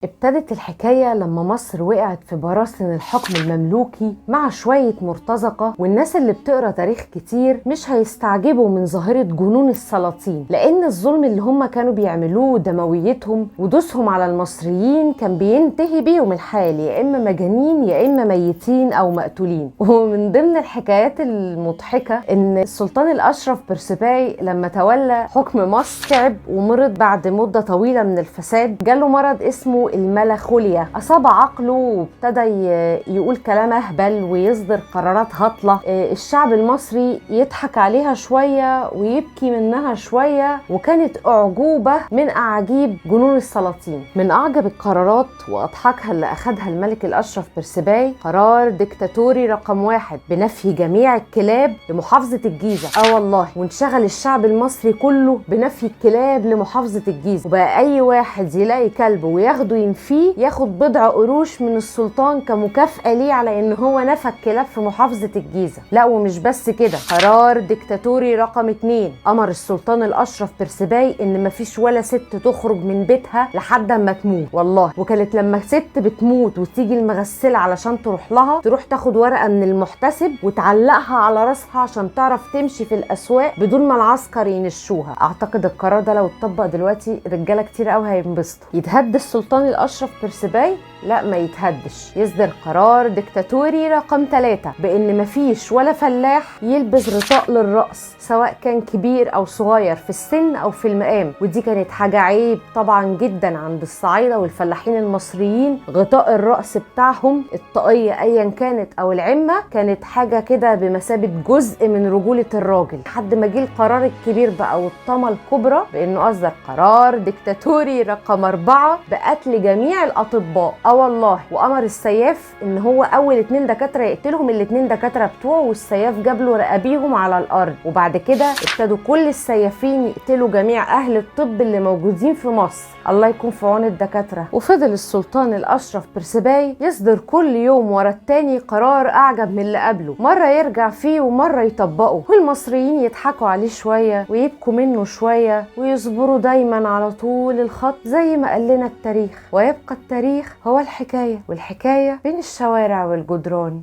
ابتدت الحكاية لما مصر وقعت في براثن الحكم المملوكي مع شوية مرتزقة، والناس اللي بتقرأ تاريخ كتير مش هيستعجبوا من ظاهرة جنون السلاطين، لأن الظلم اللي هم كانوا بيعملوه دمويتهم ودوسهم على المصريين كان بينتهي بيهم الحال، يا إما مجانين يا إما ميتين أو مقتولين. ومن ضمن الحكايات المضحكة إن السلطان الأشرف بيرسيباي لما تولى حكم مصر تعب ومرض بعد مدة طويلة من الفساد، جاله مرض اسمه الملخوليا، أصاب عقله وابتدى يقول كلام أهبل ويصدر قرارات هطلة. الشعب المصري يضحك عليها شوية ويبكي منها شوية، وكانت أعجوبة من أعاجيب جنون السلاطين. من أعجب القرارات وأضحكها اللي أخدها الملك الأشرف بيرسيباي قرار ديكتاتوري رقم 1 بنفي جميع الكلاب لمحافظة الجيزة. والله، وانشغل الشعب المصري كله بنفي الكلاب لمحافظة الجيزة، وبقى أي واحد يلاقي كلب وياخده ينفيه ياخد بضع قروش من السلطان كمكافأة ليه على ان هو نفى الكلاب في محافظة الجيزة. لا، ومش بس كده، قرار ديكتاتوري رقم 2 امر السلطان الاشرف بيرسيباي ان مفيش ولا ست تخرج من بيتها لحد ما تموت. والله، وكانت لما ست بتموت وتيجي المغسلة علشان تروح لها تروح تاخد ورقة من المحتسب وتعلقها على راسها عشان تعرف تمشي في الاسواق بدون ما العسكر ينشوها. اعتقد القرار ده لو اتطبق دلوقتي رجالة كتير قوي هينبسطوا. يتهد السلطان الأشرف بيرسيباي؟ لا، ما يتهدش. يصدر قرار ديكتاتوري رقم 3 بأن مفيش ولا فلاح يلبس غطاء للرأس، سواء كان كبير أو صغير في السن أو في المقام. ودي كانت حاجة عيب طبعا جدا عند الصعايدة والفلاحين المصريين. غطاء الرأس بتاعهم، الطاقية أيا كانت أو العمة، كانت حاجة كده بمثابة جزء من رجولة الراجل، لحد ما جه القرار الكبير بقى والطامة الكبرى بأنه أصدر قرار ديكتاتوري رقم 4 بقتل جميع الأطباء. والله، وأمر السياف إن هو أول 2 دكاترة يقتلهم، ال2 دكاترة بتوعه، والسياف جاب له رقابيهم على الأرض. وبعد كده ابتدوا كل السيافين يقتلوا جميع أهل الطب اللي موجودين في مصر. الله يكون في عون الدكاترة. وفضل السلطان الأشرف بيرسيباي يصدر كل يوم ورا التاني قرار أعجب من اللي قبله، مرة يرجع فيه ومرة يطبقه، والمصريين يضحكوا عليه شوية ويبكوا منه شوية ويصبروا دايما على طول الخط زي ما قال لنا التاريخ. ويبقى التاريخ هو الحكاية، والحكاية بين الشوارع والجدران.